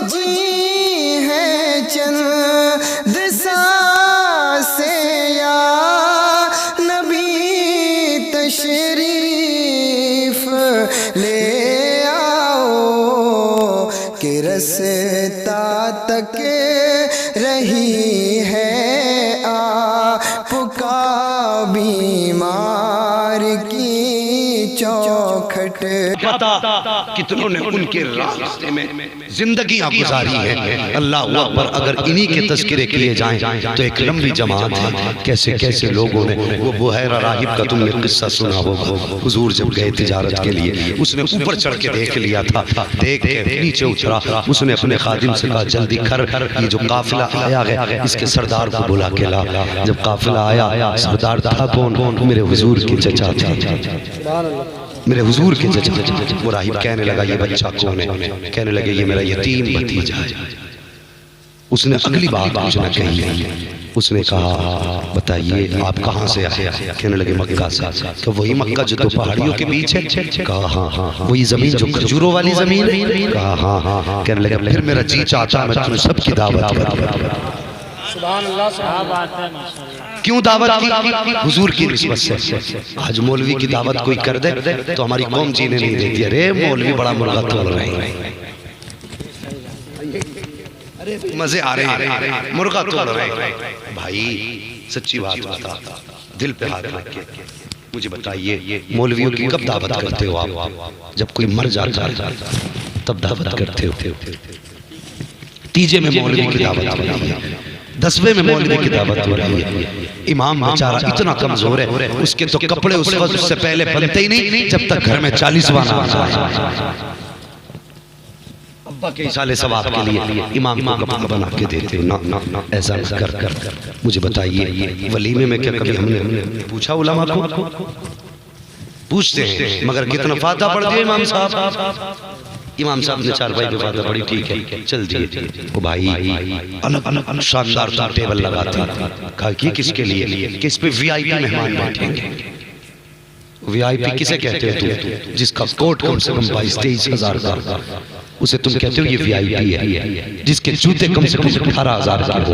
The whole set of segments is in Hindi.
जी है चंद सांसें या नबी तशरीफ ले आओ कि रास्ता तक रही है आपका बीमार की चौखट। पता कितनों ने उनके रास्ते में जिंदगियां गुजारी हैं। अल्लाह अकबर। अगर इन्हीं के तज़किरे किए जाएं तो एक लंबी जमात है। कैसे कैसे लोगों ने, वो बुहैरा राहिब का तुमने किस्सा सुना होगा। हुजूर जब गए तिजारत के लिए, उसने ऊपर चढ़ के देख लिया था, देख के नीचे उतरा। उसने अपने खादिम से कहा जल्दी कर, ये जो काफिला आया है इसके सरदार को बुला के ला। जब काफिला आया, सरदार था कौन? मेरे हुजूर के चचा थे, मेरे हुजूर के चचा। वो राहिब कहने लगा ये बच्चा कौन है? कहने लगे ये मेरा यतीम भतीजा है। उसने अगली बात पूछना कही। उसने कहा बताइए आप कहाँ से आए? कहने लगे मक्का से। तो वही मक्का जो दो पहाड़ियों के बीच है? कहा हाँ हाँ। वही जमीन जो खजूरों वाली जमीन है? कहा हाँ हाँ हाँ। कहने लगे फिर मेरा जी चाहता मैं तुम्हें सबकी दावत करूं। क्यों दावत की? हुजूर की निस्बत से। आज मौलवी की दावत कोई कर दे तो हमारी कौम जीने नहीं देती। अरे मौलवी बड़ा मुर्गा तोड़ रहे हैं, मजे आ रहे हैं, मुर्गा तोड़ रहे हैं। भाई सच्ची बात बता, दिल पे हाथ रख के मुझे बताइए मौलवियों की कब दावत करते हो आप? जब कोई मर जाता है तब दावत करते हो। तीजे में मौलवी की दावत हो रही है, 10वें में मौलवी की दावत हो रही है। इमाम बेचारा इतना कमजोर है, उसके तो कपड़े उस वक्त उससे पहले बनते ही नहीं जब तक घर में 40वां ना आ जाए। अब्बा के इशाले सवाब के लिए इमाम को कपड़ा बना के देते हो। ना ना ना ऐसा कर कर। मुझे बताइए वलीमे में क्या कभी हमने पूछा? उलमा को पूछते हैं मगर कितना फायदा पड़ दिया इमाम साहब? इमाम साहब ने चारपाई पे फायदा पड़ी, ठीक है चल दिए। वो भाई अलग अलग शानदार टेबल लगाते। कहा कि किसके लिए? किस पे वीआईपी मेहमान बैठेंगे। वीआईपी किसे कहते हो तुम? जिसका कोट कम से कम 22-23 हजार का, उसे तुम कहते हो ये वीआईपी है। जिसके जूते कम से कम 18,000 का हो,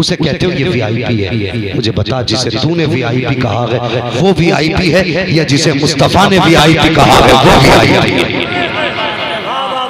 उसे कहते हो ये वीआईपी है। मुझे बता जिसे तूने वीआईपी कहा है वो वीआईपी है या जिसे मुस्तफा ने वीआईपी कहा है वो वीआईपी है?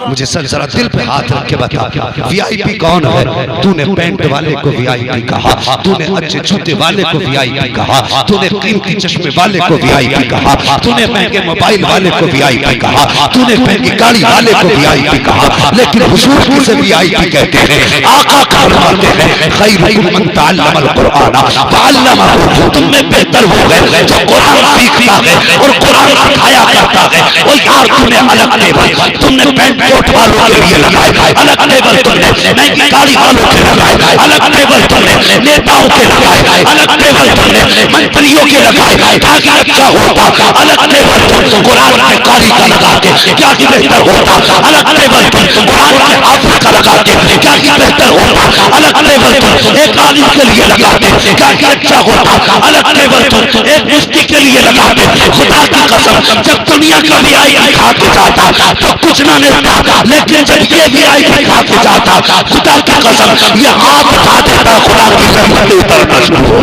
मुझे सर जरा दिल पे हाथ रख के बता वीआईपी कौन है? तूने पैंट वाले को वीआईपी कहा, तूने अच्छे जूते वाले को वीआईपी कहा, तूने कीमती चश्मे वाले को वीआईपी कहा, तूने महंगे मोबाइल वाले को वीआईपी कहा, तूने महंगी गाड़ी वाले को वीआईपी कहा। लेकिन हुजूर किसे वीआईपी कहते हैं? आका फरमाते हैं खैरुकुम मन तअल्लमल कुरआन वअल्लमहु। तुम में बेहतर हो गए जो कुरान सीखता है और कुरान सिखाया करता है। वो यार तूने अलग टेबल, तुमने पैंट कोट वालों के लिए लगाए, अलग टेबल तुमने महंगी गाड़ी वालों के लगाए, अलग टेबल तुमने नेताओं के लगाए, अलग टेबल तुमने मंत्रियों के लगाए ताकि अच्छा होता। अलग टेबल तुम कुरान के कारी का लगा के क्या कि बेहतर होता। अलग टेबल तुम कुरान के हाफिज का लगा के क्या कि बेहतर होता। अलग टेबल तुम एक आलिम के लिए लगाते क्या कि अच्छा होता। अलग टेबल तुम एक मुफ्ती के लिए लगाते। खुदा की कसम जब दुनिया का वीआईपी खा के जाता तो कुछ ना मिलता, लेकिन जब ये वीआईपी खा के जाता खुदा की कसम ये हाथ उठा देता, खुदा की रहमत उतरना शुरू हो।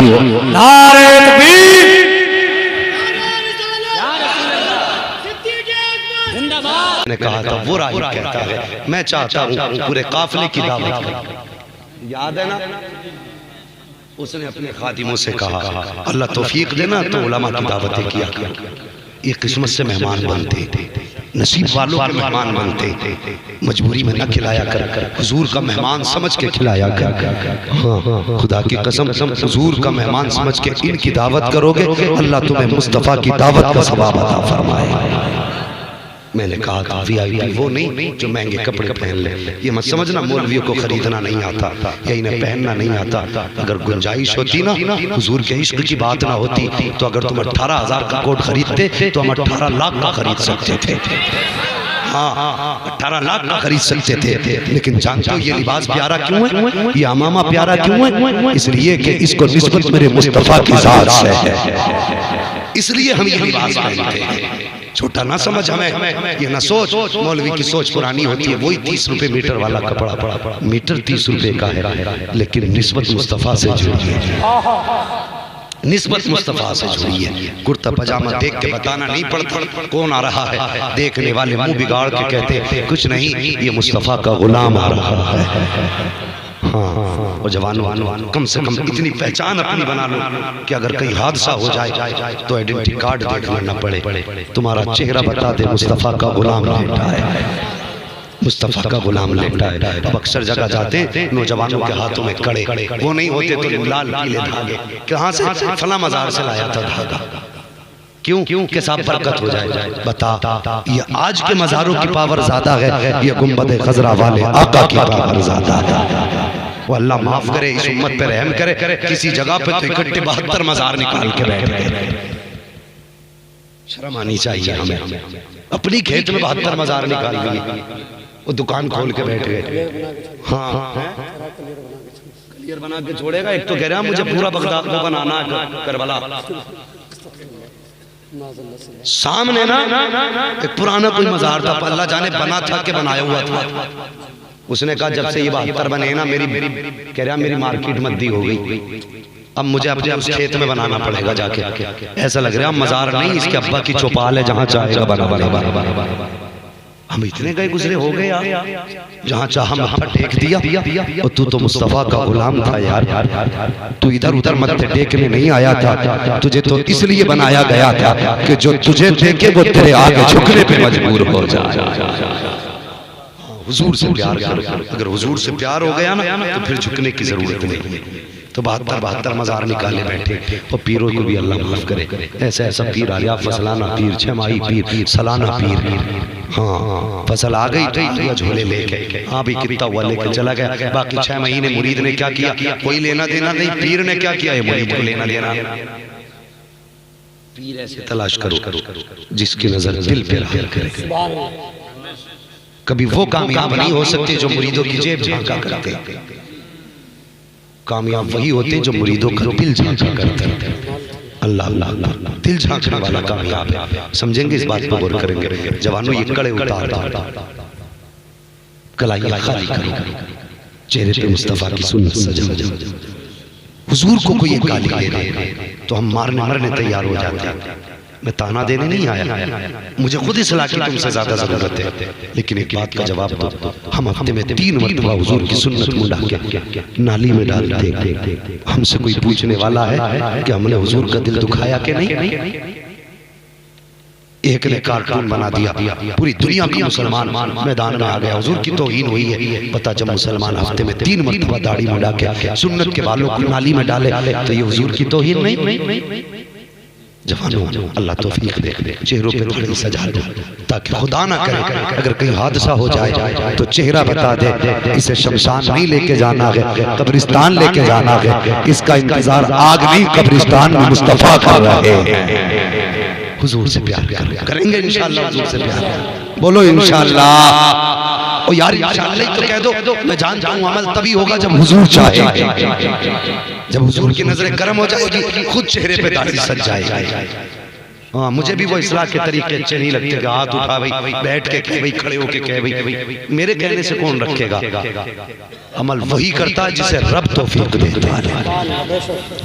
नारे तकबीर। मैंने कहा था वो राहिब कहता है मैं चाहता हूँ पूरे काफिले की दावत करें। याद है ना? उसने अपने खादिमों से कहा अल्लाह तौफीक देना तो उलमा की दावतें किया। ये किस्मत से मेहमान बनते थे, नसीब वालों के मेहमान बनते, मजबूरी में न खिलाया कर, हुजूर का मेहमान समझ के खिलाया कर। हाँ खुदा की कसम हुजूर का मेहमान समझ के इनकी दावत करोगे अल्लाह तुम्हें मुस्तफ़ा की दावत का सवाब अता फरमाए। मैंने कहा था वीआईपी वो नहीं जो महंगे कपड़े पहन ले। ये मत समझना मौलवियों को खरीदना नहीं आता या इन्हें पहनना नहीं आता। अगर गुंजाइश होती ना, हुजूर के इश्क की बात ना होती तो अगर तुम 18,000 का कोट खरीदते तो हम 18 लाख का खरीद सकते थे। हाँ 18 लाख का खरीद सकते थे। लेकिन जानते हो ये लिबास प्यारा क्यों है? ये अमामा प्यारा क्यों है? इसलिए कि इसको निस्बत मेरे मुस्तफा की जात से है, इसलिए हम ये लिबास पहनते हैं। छोटा ना समझ हमें, ये ना सोच मौलवी की सोच पुरानी होती है। वही 30 रुपए मीटर वाला कपड़ा पड़ा, मीटर 30 रुपए का है, लेकिन निस्बत मुस्तफ़ा से जुड़ी है, निस्बत मुस्तफ़ा से जुड़ी है। कुर्ता पजामा देख के बताना नहीं पड़ता कौन आ रहा है, देखने वाले मुंह बिगाड़ के कहते कुछ नहीं, ये मुस्तफ़ा का गुलाम आ रहा है। हाँ, और जवानों कम से कम इतनी पहचान अपनी बना लो कि अगर कहीं हादसा हो जाए तो आइडेंटिटी कार्ड देखना न पड़े, तुम्हारा चेहरा बता दे मुस्तफ़ा का गुलाम लेटा है, मुस्तफ़ा का गुलाम लेटा है। अब अक्सर जगह जाते नौजवानों के हाथों में कड़े, वो नहीं होते तो लाल पीले धागे, कहाँ से, फला मजार से लाया था धागा, क्यों के साथ बरकत हो जाए। बता, ये आज के मज़ारों की पावर ज्यादा है, ये गुंबद खजरा वाले आका की पावर ज्यादा है। वो अल्लाह माफ करे, इस उम्मत पे रहम करे, किसी जगह पे तो इकट्ठे 72 मज़ार निकाल के बैठ गए। शर्म आनी चाहिए हमें, अपनी खेत में 72 मज़ार निकाल दिए, वो दुकान खोल के बैठ गए। हाँ, क्लियर बना के छोड़ेगा। एक तो कह रहा मुझे पूरा बगदाद को बनाना है, करबला सामने ना एक पुराना कोई मज़ार था, अल्लाह जाने बना था कि बनाया हुआ था। उसने कहा जब से ये 72 बने ना, मेरी कह रहा मेरी मार्केट मद्दी हो गई, अब मुझे अपने उस खेत में बनाना पड़ेगा जाके। ऐसा लग रहा है मज़ार नहीं, इसके अब्बा की चौपाल है, जहाँ चाहेगा बना। हम इतने गए गुजरे हो गए यार, जहाँ चाह मत्था टेक दिया, और तू तो मुस्तफ़ा का गुलाम था यार, तू इधर उधर मत्थे टेकने नहीं आया था, तुझे तो इसलिए बनाया गया था कि जो तुझे देखे वो तेरे आगे झुकने पे मजबूर हो जाए। हुजूर से प्यार कर, अगर हुजूर से प्यार हो गया ना तो फिर झुकने की जरूरत नहीं। तो 72 मज़ार निकाले बैठे, और पीरों को भी अल्लाह माफ करे। ऐसा पीर आ गया, फसलाना पीर, छमाही पीर, सलाना पीर। हाँ, फसल आ गई तो झोले लेके, हाँ भी कितना हुआ लेके चला गया। बाकी 6 महीने मुरीद ने क्या किया, कोई लेना देना नहीं, पीर ने क्या किया, मुरीद को लेना देना। पीर ऐसे तलाश करो जिसकी नजर दिल पे रहम करे। कभी वो कामयाब नहीं हो सकते जो मुरीदों की जेब झांका करते, कामयाब वही होते हैं जो मुरीदों का दिल झांका करते हैं। अल्लाह अल्लाह अल्लाह, दिल झांकने वाला कामयाब है। समझेंगे इस बात पर गौर करेंगे। जवानों ये कड़े उतार, कलाइयाँ खाली करो, चेहरे पे मुस्तफ़ा की सुन्नत सजा। हुजूर को कोई गाली दे रहे तो हम मारने मरने तैयार हो जाते हैं। मैं ताना देने नहीं आया, मुझे खुद इस्लाह की तुमसे ज्यादा जरूरत है, लेकिन एक बात का जवाब दो। हम हफ्ते में 3 मरतबा हुजूर की सुन्नत मुंडा के नाली में डालते हैं। हमसे कोई पूछने वाला है कि हमने हुजूर का दिल दुखाया कि नहीं? एक ने कार्टून बना दिया, पूरी दुनिया का मुसलमान मैदान में आ गया, हुजूर की तौहीन हुई है। पता जब मुसलमान हफ्ते में 3 मरतबा दाढ़ी मुंडा के सुन्नत के बालों को नाली में डाले तो ये हुजूर की तौहीन नहीं? जवानों अल्लाह तौफीक दे, चेहरों पे दाढ़ी सजा दो ताकि खुदा ना करे अगर कहीं हादसा हो जाए तो चेहरा बता दे, इसे शमशान नहीं लेके जाना है, कब्रिस्तान लेके जाना है। इसका इंतजार आग नहीं, कब्रिस्तान में मुस्तफ़ा कर रहे हैं। हुजूर से प्यार करेंगे इंशाअल्लाह, हुजूर से प्यार बोलो इंशाअल्लाह। ओ यार इंशाअल्लाह तो कह दो, मैं जानता हूँ अमल तभी होगा जब हुजूर चाहे। जब हुजूर की नजरें गर्म हो जाएगी, खुद चेहरे पे दाढ़ी सज जाएगी। हाँ, मुझे भी वो इस्लाह के तरीके अच्छे नहीं लगते कि हाथ उठा भाई, बैठ के कह भाई, खड़े होके कह भाई, मेरे कहने से कौन रखेगा। अमल वही करता है जिसे रब तौफीक देता है।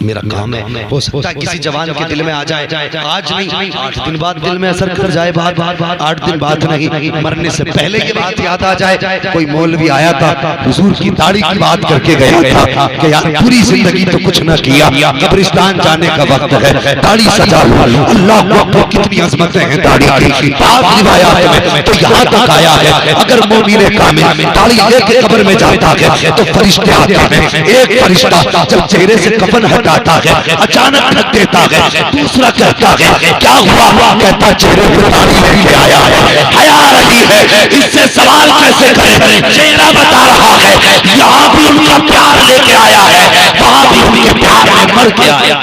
मेरा काम है, हो सकता है किसी जवान के दिल में आ जाए, आज नहीं 8 दिन बाद दिल में असर कर जाए, बात 8 दिन बाद नहीं, मरने से पहले की बात याद आ जाए। कोई मौलवी आया था, हुजूर की दाढ़ी की बात करके गया था कि यार पूरी जिंदगी तो कुछ न किया, कब्रिस्तान जाने का वक्त है, दाढ़ी सजा लो। अल्लाह को कितनी अजमतें हैं दाढ़ी की, पाक रिवायात में तो यहाँ तक आया है अगर मोमिन कामिल दाढ़ी लेके कब्र में जाता है तो फरिश्ते आते हैं। एक फरिश्ता जब चेहरे से कफन हटाता है अचानक रख देता है, दूसरा कहता है क्या हुआ, कहता चेहरे पे दाढ़ी लेके आया है, हया रही है, इससे सवाल कैसे करें। चेहरा बता रहा है यहाँ भी उनका प्यार लेके आया है, वहाँ भी उनके प्यार में मर के आया।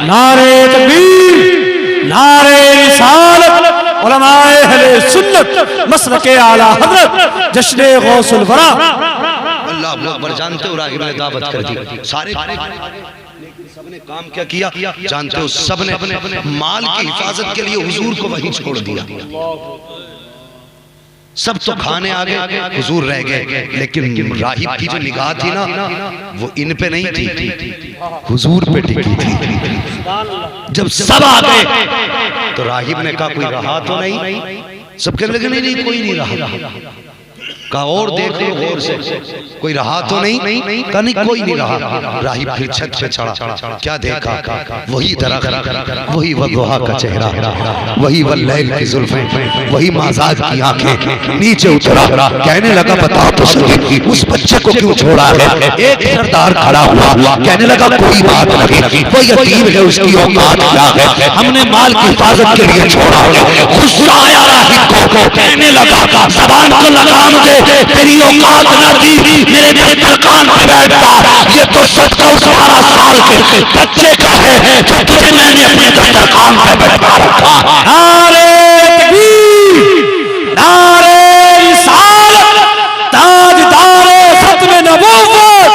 नारे तकबीर, नारे रिसालत, उलमाए अहले सुन्नत, मसलके आला हज़रत, जश्न गौसुल वरा। अल्लाह अकबर, जानते हो रागिब ने दावत कर दी, सारे सबने काम क्या किया जानते हो? सबने माल की हिफाजत के लिए हुजूर को वहीं छोड़ दिया। सब तो खाने आ गए, हुजूर रह गए, लेकिन राहिब की जो निगाह थी ना वो इन पे नहीं थी, हुजूर पे टिकी थी। जब सब आ गए तो राहिब ने कहा कोई रहा तो नहीं? सब कहने लगे नहीं नहीं कोई नहीं रहा। कहा और देख लो गौर से, कोई रहा तो नहीं? कहा नहीं कोई नहीं रहा। राहिब फिर छत पे चढ़ा, क्या देखा? वही दरख्त, वही वदुहा का चेहरा, वही वल्लैल की जुल्फें, वही माज़ाज की आंखें। नीचे उतरा, कहने लगा बताओ तो सही उस बच्चे को क्यों छोड़ा है? एक सरदार खड़ा हुआ, कहने लगा कोई बात नहीं, वो यतीम है, उसकी औकात क्या है, हमने माल की हिफाजत के लिए छोड़ा है। गुस्सा आया राहिब को, कहने लगा ज़बान को लगाम दे, तेरी औकात न थी मेरे दरकान पे बैठता, ये तो सदका उस 12 साल के बच्चे का है जो तुझे मैंने अपने दरकान पे बैठा रखा। नारे तकबीर, नारे रिसालत, ताजदारे खत्म नबूवत,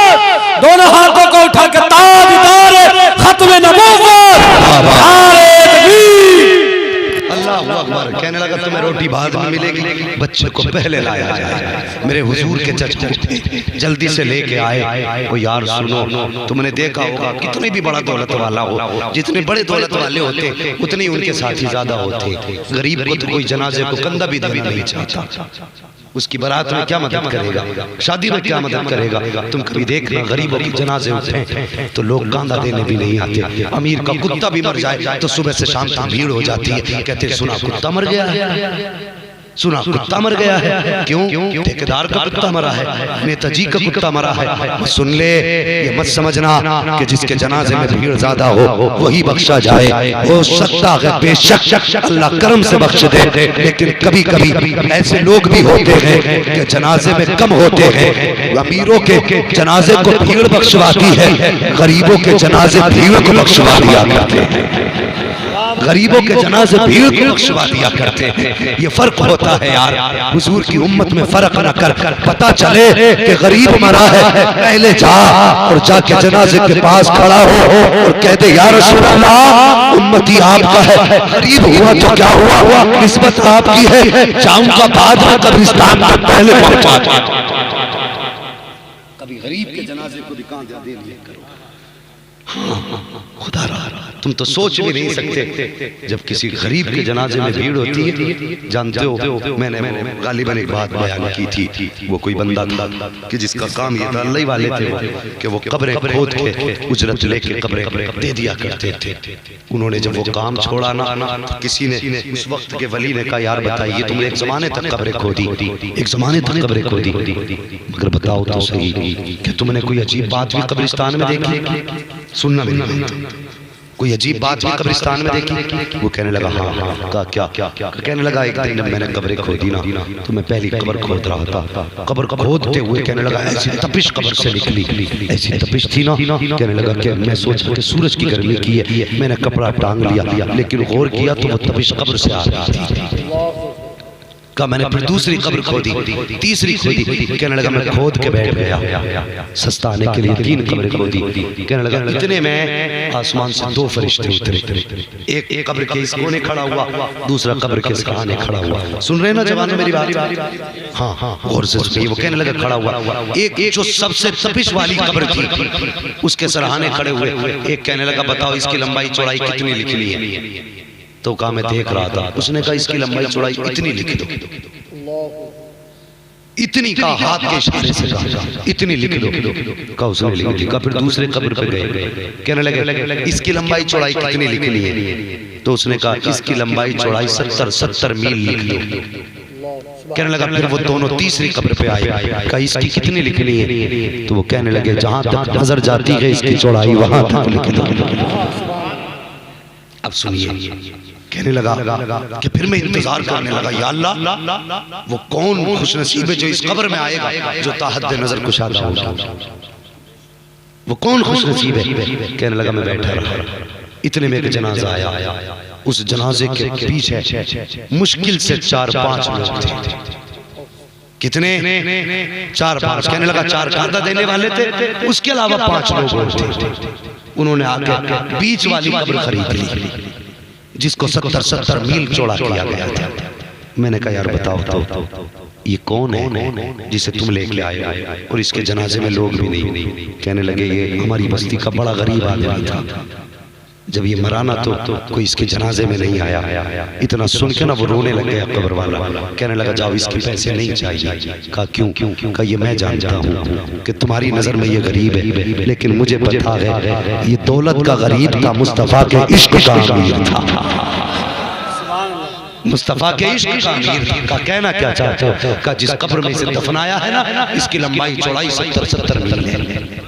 दोनों हाथों को उठा के ताजदारे खत्म नबूवत, नारे तकबीर। अल्लाहु अकबर। कहने लगा तुम्हें रोटी बाद में मिलेगी, बच्चे को पहले लाया जाए। मेरे हुजूर के चचा उठे, जल्दी से लेके आए। ओ यार सुनो, तुमने देखा होगा कितने भी बड़ा दौलत वाला हो, जितने बड़े दौलत वाले होते उतने ही उनके साथी ज्यादा होते। गरीब को तो कोई जनाजे को कंधा भी देना नहीं चाहता। उसकी बारात में क्या मदद करेगा, शादी में क्या मदद करेगा? तुम कभी देखना गरीबों के जनाजे उठे तो लोग कांधा देने भी नहीं आते। अमीर का कुत्ता भी मर जाए तो सुबह से शाम तक भीड़ हो जाती है, कहते सुना कुत्ता मर गया है, सुना कुत्ता मर गया है। क्यों? ठेकेदार का कुत्ता मरा है, नेताजी का कुत्ता मरा है। सुन ले, ये मत समझना कि जिसके जनाजे में भीड़ ज्यादा हो वही बख्शा जाए। हो सकता है बेशक अल्लाह करम से बख्श दे, लेकिन कभी कभी ऐसे लोग भी होते हैं कि जनाजे में कम होते हैं। अमीरों के जनाजे को भीड़ बख्शवाती है, गरीबों के जनाजे भीड़ को बख्शवा दिया करते हैं। गरीबों के जनाजे भीड़ को बख्शवा दिया करते हैं। ये फर्क होता है यार, हुजूर की उम्मत में फर्क न कर। पता चले कि गरीब मरा है, पहले जा और जाके जनाजे के पास खड़ा हो और कह दे या रसूल अल्लाह उम्मती आपका है, गरीब हुआ तो क्या हुआ, निस्बत आपकी है, जाऊंगा बाद में कब्रिस्तान तक पहले पहुंचा। कभी गरीब के जनाजे को भी कांधा दे लिया करो। खुदा रहा, तुम तो सोच भी नहीं सकते जब किसी गरीब के जनाजे में भीड़ होती है। जानते हो मैंने गालिबन एक बात बयान की थी, वो कोई बंदा था कि जिसका काम ये था, अल्लाह वाले थे वो, कि वो कब्रें खोद के उजरत लेके कब्रें दे दिया करते थे। उन्होंने जब वो काम छोड़ा ना तो किसी ने उस वक्त के वली ने कहा यार बताइए तुमने एक जमाने तक कब्रें खोदी, एक जमाने तक कब्रें खोदी, मगर बताओ तो सही कि तुमने कोई अजीब बात भी कब्रिस्तान में देखी? सुनना मेरी बात, कोई अजीब बात भी कब्रिस्तान में देखी? वो कहने लगा हाँ। का क्या? कहने लगा एक दिन मैंने कब्रें खोदी ना तो मैं पहली कब्र खोद रहा था, कब्र खोदते हुए कहने लगा ऐसी तपिश कब्र से निकली, ऐसी तपिश थी ना। कहने लगा कि मैं सोचा कि सूरज की गर्मी की है, मैंने कपड़ा टांग लिया, लेकिन गौर किया तो वो तपिश कब्र से आ रही थी। का मैंने फिर दूसरी कब्र खोदी, तीसरी खोदी, कहने लगा मैं खोद के बैठ गया सस्ता आने के लिए 3 कब्रें खोदी। कहने लगा इतने में आसमान से 2 फरिश्ते उतरे, एक कब्र के इस कोने खड़ा हुआ, दूसरा कब्र के इस कोने खड़ा हुआ। सुन रहे ना जवान मेरी बात? हाँ गौर से सुनिए। वो कहने लगा खड़ा हुआ, एक जो सबसे तपिश वाली कब्र थी उसके सरहाने खड़े हुए। एक कहने लगा बताओ इसकी लंबाई चौड़ाई कितनी लिखनी है? तो कहा मैं देख रहा था। उसने कहा इसकी लंबाई चौड़ाई इतनी लिख दो, इतनी का हाथ के इशारे से कहा इतनी लिख दो। कहा उसने लिख दी। फिर दूसरे कब्र पे गए, कहने लगे इसकी लंबाई चौड़ाई कितनी लिखनी है? तो उसने कहा इसकी लंबाई चौड़ाई 70 मील लिख दो। कहने लगा फिर वो दोनों तीसरी कब्र पे आए, कहा इसकी कितनी लिखनी है? तो वो कहने लगे जहां तक नजर जाती है इसकी चौड़ाई वहां तक लिख दो। अब सुनिए, कहने लगा कि फिर मैं इंतजार करने लगा या अल्लाह वो कौन खुशनसीब है जो इस कब्र में आएगा जो ताहद नजर कुशादा हो, वो कौन खुशनसीब है? कहने लगा मैं बैठा रहा, इतने में एक जनाजा आया। उस जनाजे के पीछे मुश्किल से 4-5 लोग थे। कितने? 4-5। कहने लगा 4 कांदा देने वाले थे, उसके अलावा 5 लोग और थे। उन्होंने आके बीच वाली कब्र खरीद ली जिसको 70-70 मील चौड़ा किया गया था। मैंने कहा यार बताओ तो ये कौन है जिसे तुम लेके आए हो और इसके जनाजे में लोग भी नहीं? कहने लगे ये हमारी बस्ती का बड़ा गरीब आदमी था, जब ये मरा ना तो कोई इसके जनाजे में नहीं आया। इतना सुन के ना वो रोने लग गया कब्र वाला। कहने लगा जाओ इसके पैसे नहीं चाहिए। कहा क्यों? कहा ये मैं जानता हूँ कि तुम्हारी नजर में ये गरीब है, लेकिन मुझे पता है ये दौलत का गरीब था, मुस्तफा के इश्क का अमीर था। मुस्तफा के इश्क का अमीर था। का कहना क्या चाहते हो? का जिस कब्र में इसे दफनाया है ना, इसकी लंबाई चौड़ाई 70-70 मील है।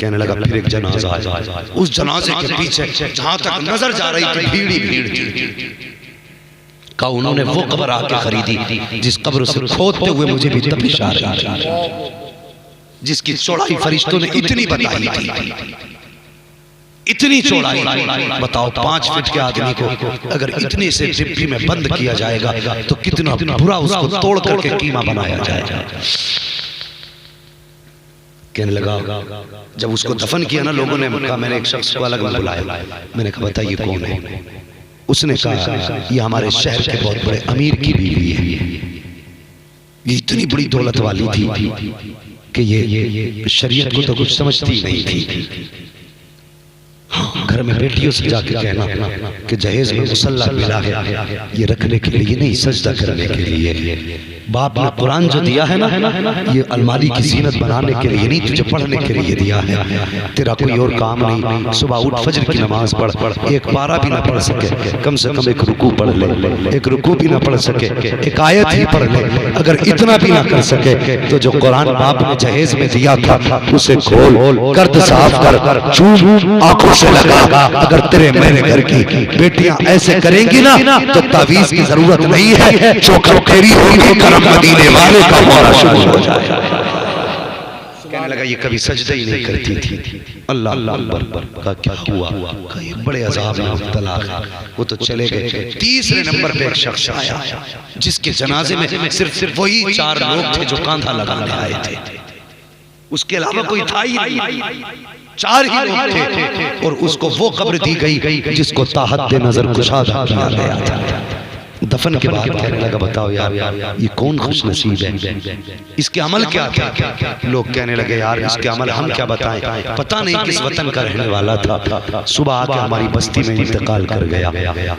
कहने लगा फिर एक जनाजा आया, उस जनाजे के पीछे जहां तक नजर जा रही थी भीड़ ही भीड़ थी। का उन्होंने वो कब्र आके खरीदी जिस कब्र से खोदते हुए मुझे भी तपिश आ रही थी, जिसकी चौड़ाई फरिश्तों ने इतनी बताई थी, इतनी चौड़ाई। बताओ 5 फीट के आदमी को अगर इतने से डिब्बी में बंद किया जाएगा तो कितना बुरा उसको तोड़ करके कीमा बनाया जाएगा। कहने लगा जब उसको दफन किया ना लोगों ने कहा, मैंने एक शख्स को अलग में बुलाया, मैंने कहा बताइए कौन है? उसने कहा ये हमारे शहर के बहुत बड़े अमीर की बीवी है। ये इतनी बड़ी दौलत वाली थी कि ये शरीयत को तो कुछ समझती नहीं थी। घर में बेटियों से जाके कहना कि जहेज में मुसल्ला मिला है, ये रखने के लिए नहीं, सजदा करने के लिए। बाप ने कुरान जो दिया है ना, ये अलमारी की जीनत बनाने के लिए नहीं, तुझे पढ़ने के लिए दिया है। तेरा कोई और काम नहीं। सुबह उठ फजर की नमाज पढ़, एक पारा भी ना पढ़ सके कम से कम एक रुकू पढ़ ले, एक रुकू भी ना पढ़ सके एक आयत ही पढ़ ले। अगर इतना भी ना कर सके तो जो कुरान बाप ने जहेज में दिया था उसे खोल, गर्द साफ कर, चूम आंखों से लगा। अगर तेरे मेरे घर की बेटियां ऐसे करेंगी ना तो तावीज की जरूरत नहीं है, चौखट तेरी होगी, करम मदीने वाले का होना शुरू हो जाएगा। कहने लगा ये कभी सजदा ही नहीं करती थी। अल्लाह अल्लाह अकबर। का क्या हुआ? का ये बड़े अजाब में मुब्तला है। वो तो चले गए। तीसरे नंबर पे एक शख्स आया जिसके जनाजे में सिर्फ वही 4 लोग थे जो कांधा लगाने आए थे, उसके अलावा कोई था ही नहीं। 4 ही लोग थे और उसको वो कब्र दी गई जिसको ताहत नजर कुशादा किया गया था। दफन के बाद कहने लगा बताओ यार ये कौन खुश नसीब है, इसके अमल क्या थे? लोग कहने लगे यार इसके अमल हम क्या बताएं, पता नहीं किस वतन का रहने वाला था, सुबह आके हमारी बस्ती में इंतकाल कर गया।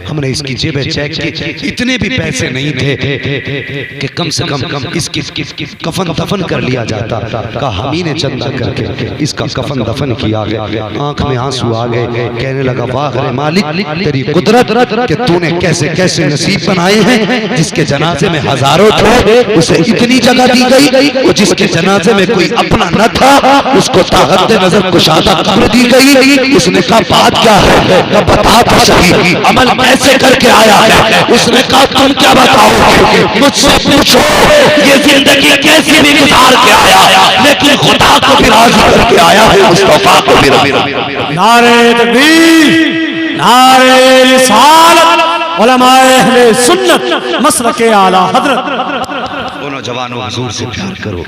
हमने इसकी जेबें चेक की, इतने भी पैसे नहीं थे कि कम से कम इसकी कफन दफन कर लिया जाता। कहा हम ही ने चंदा करके इसका कफन दफन किया गया। आंख में आंसू आ गए। कहने लगा वाह रे मालिक तेरी कुदरत कि तूने कैसे कैसे नसीब बनाए हैं। जिसके जनाजे में हजारों थे उसे इतनी जगह दी गई, और जिसके जनाजे में कोई अपना न था उसको ताकत नजर कुशादा कब्र दी गई। उसने कहा बात क्या है? बता तो सही, अमल कैसे करके आया है? उसने कहा तुम क्या बताओगे, मुझसे पूछो ये जिंदगी कैसे भी गुजार के आया, लेकिन खुदा को भी राजी करके आया है, मुस्तफा को भी राजी। नारे तकबीर, नारे रिसालत, उलमाए अहले सुन्नत, मसलके आला हजरत। दोनों जवानों हुजूर से प्यार करो,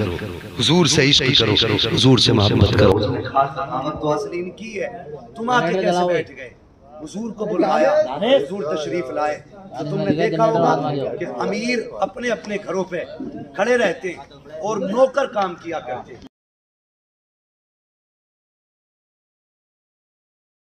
हुजूर से इश्क करो, हुजूर से मोहब्बत करो। आमद तो असली इनकी है, तुम आके कैसे बैठ गए? हुजूर को बुलाया, हुजूर तशरीफ लाए। तो तुमने देखा होगा कि अमीर अपने अपने घरों पे खड़े रहते और नौकर काम किया करते।